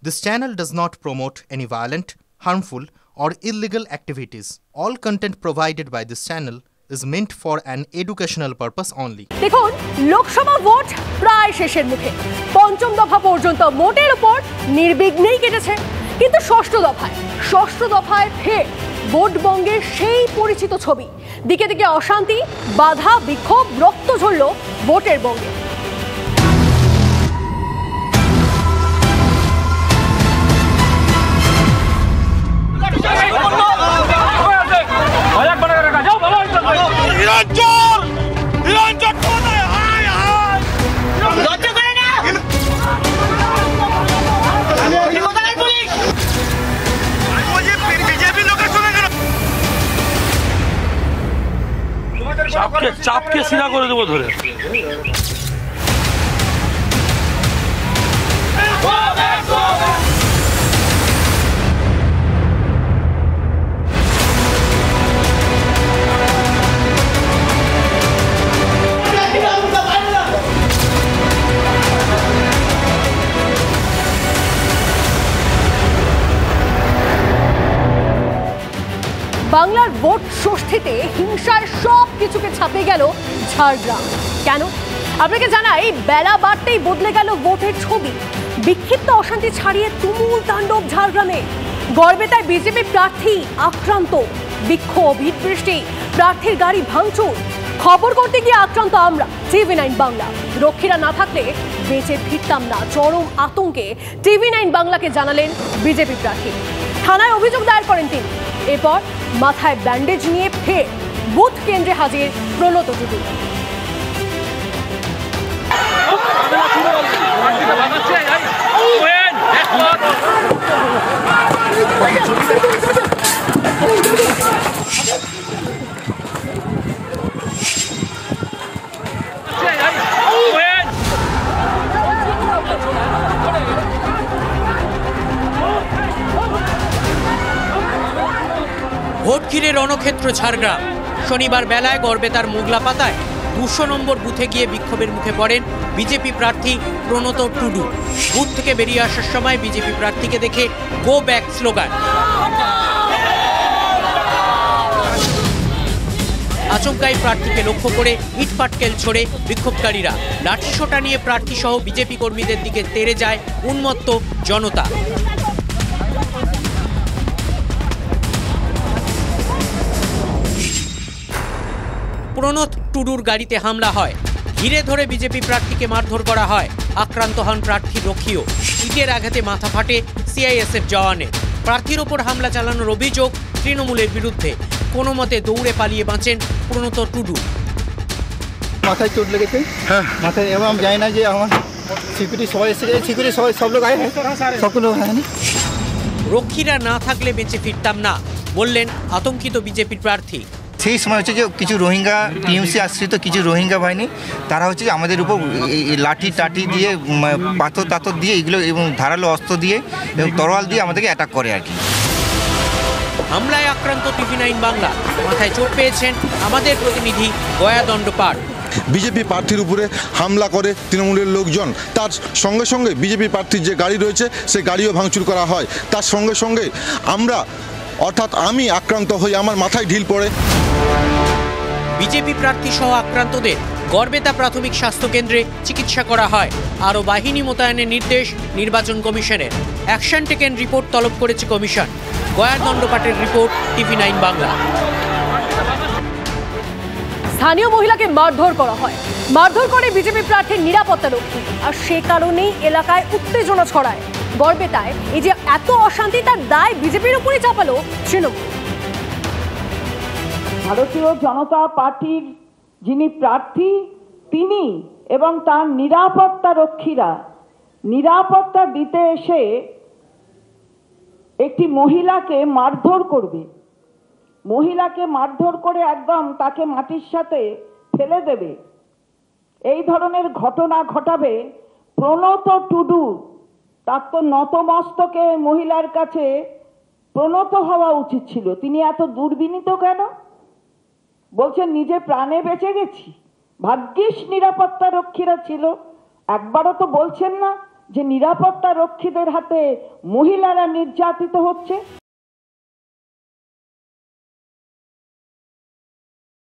This channel does not promote any violent, harmful, or illegal activities. All content provided by this channel is meant for an educational purpose only. দেখুন Lok Sabha vote প্রায় শেষের মুখে পঞ্চম দফা পর্যন্ত মোটের উপর নির্বিঘ্নেই কেটেছে কিন্তু ষষ্ঠ দফায় ফের ভোটবঙ্গের সেই পরিচিত ছবি দিকে দিকে অশান্তি বাধা বিক্ষোভ রক্ত ঝরল ভোটের বঙ্গে চাপকে সিধা করে দেবো ধরে। বাংলার ভোট ষষ্ঠীতে হিংসার সব কিছুকে ছাপিয়ে গেল ঝাড়গ্রাম। কেন আপনাকে জানাই, বেলা বাড়তেই বদলে গেল ভোটের ছবি। বিক্ষিপ্ত অশান্তি ছাড়িয়ে তুমুল তাণ্ডব ঝাড়গ্রামে। গড়বেতায় বিজেপি প্রার্থী আক্রান্ত, বিক্ষোভ, হিটবৃষ্টি, প্রার্থীর গাড়ি ভাঙচুর। খবর করতে গিয়ে আক্রান্ত আমরা, TV9 বাংলা। রক্ষীরা না থাকলে বেঁচে ফিরতাম না, চরম আতঙ্কে TV9 বাংলাকে জানালেন বিজেপি প্রার্থী। থানায় অভিযোগ দায়ের করেন তিনি। এরপর মাথায় ব্যান্ডেজ নিয়ে ফের বুথ কেন্দ্রে হাজির প্রণত টুডু। ভোট ঘিরে রণক্ষেত্র ঝাড়গ্রাম। শনিবার বেলায় গড়বেতার মোগলা পাতায় 200 নম্বর বুথে গিয়ে বিক্ষোভের মুখে পড়েন বিজেপি প্রার্থী প্রণত টুডু। বুথ থেকে বেরিয়ে আসার সময় বিজেপি প্রার্থীকে দেখে গো ব্যাক স্লোগান। আচমকাই প্রার্থীকে লক্ষ্য করে ইট পাটকেল ছোড়ে বিক্ষোভকারীরা। লাঠিসোঁটা নিয়ে প্রার্থী সহ বিজেপি কর্মীদের দিকে তেড়ে যায় উন্মত্ত জনতা। প্রণত টুডুর গাড়িতে হামলা হয়, ঘিরে ধরে বিজেপি প্রার্থীকে মারধর করা হয়। আক্রান্ত হন প্রার্থীর রক্ষীও। ইটের আঘাতে মাথা ফাটে CISF জওয়ানের। প্রার্থীর ওপর হামলা চালানোর অভিযোগ তৃণমূলের বিরুদ্ধে। কোনো মতে দৌড়ে পালিয়ে বাঁচেন প্রণত টুডু। মাথায় চোট লেগেছে, হ্যাঁ মাথায়, এবং আমি জানি না যে আমার সিকিউরিটি সবাই এসেছে, সিকিউরিটি সব লোক আয়, সব লোক হয়নি। রক্ষীরা না থাকলে বেঁচে ফিরতাম না বললেন আতঙ্কিত বিজেপির প্রার্থী। সেই সময় হচ্ছে যে কিছু রোহিঙ্গা TMC আশ্রিত কিছু রোহিঙ্গা বাহিনী, তারা হচ্ছে যে আমাদের উপর লাঠি টাটি দিয়ে, পাথর দিয়ে এগুলো এবং ধারালো অস্ত্র দিয়ে এবং তরোয়াল দিয়ে আমাদেরকে অ্যাটাক করে আর কি। হামলায় আক্রান্ত TV9 বাংলা। মাথায় চোট পেয়েছেন আমাদের প্রতিনিধি গয়া দণ্ডপাট। বিজেপি প্রার্থীর উপরে হামলা করে তৃণমূলের লোকজন। তার সঙ্গে সঙ্গে বিজেপি প্রার্থীর যে গাড়ি রয়েছে সেই গাড়িও ভাঙচুর করা হয়। তার সঙ্গে সঙ্গে আমি আক্রান্ত হই, আমার মাথায় ঢিল পড়ে। বিজেপি প্রার্থী সহ আক্রান্তদের গড়বেতা প্রাথমিক স্বাস্থ্য কেন্দ্রে চিকিৎসা করা হয়। আরও বাহিনী মোতায়েনের নির্দেশ নির্বাচন কমিশনের। অ্যাকশন টেকেন রিপোর্ট তলব করেছে কমিশন। গয়ার দণ্ডপাটের রিপোর্ট TV9 বাংলা। স্থানীয় মহিলাকে মারধর করা হয়, মারধর করে বিজেপি প্রার্থীর নিরাপত্তা রক্ষী, আর সে কারণেই এলাকায় উত্তেজনা ছড়ায়। গড়বেতায় এই যে এত অশান্তি, তার দায় বিজেপির উপরই চাপালো তৃণমূল। ভারতীয় জনতা পার্টির যিনি প্রার্থী তিনি এবং তার নিরাপত্তা রক্ষীরা নিরাপত্তা দিতে এসে একটি মহিলাকে মারধর করবে, মহিলাকে মারধর করে একদম তাকে মাটির সাথে ফেলে দেবে, এই ধরনের ঘটনা ঘটাবে প্রণত টুডু। তার তো নতমস্তকে মহিলার কাছে প্রণত হওয়া উচিত ছিল। তিনি এত দুর্বিনীত কেন? বলছেন নিজে প্রাণে বেঁচে গেছি, ভাগ্যিস নিরাপত্তা রক্ষীরা ছিল। একবারও তো বলছেন না যে নিরাপত্তা রক্ষীদের হাতে মহিলারা নির্যাতিত হচ্ছে।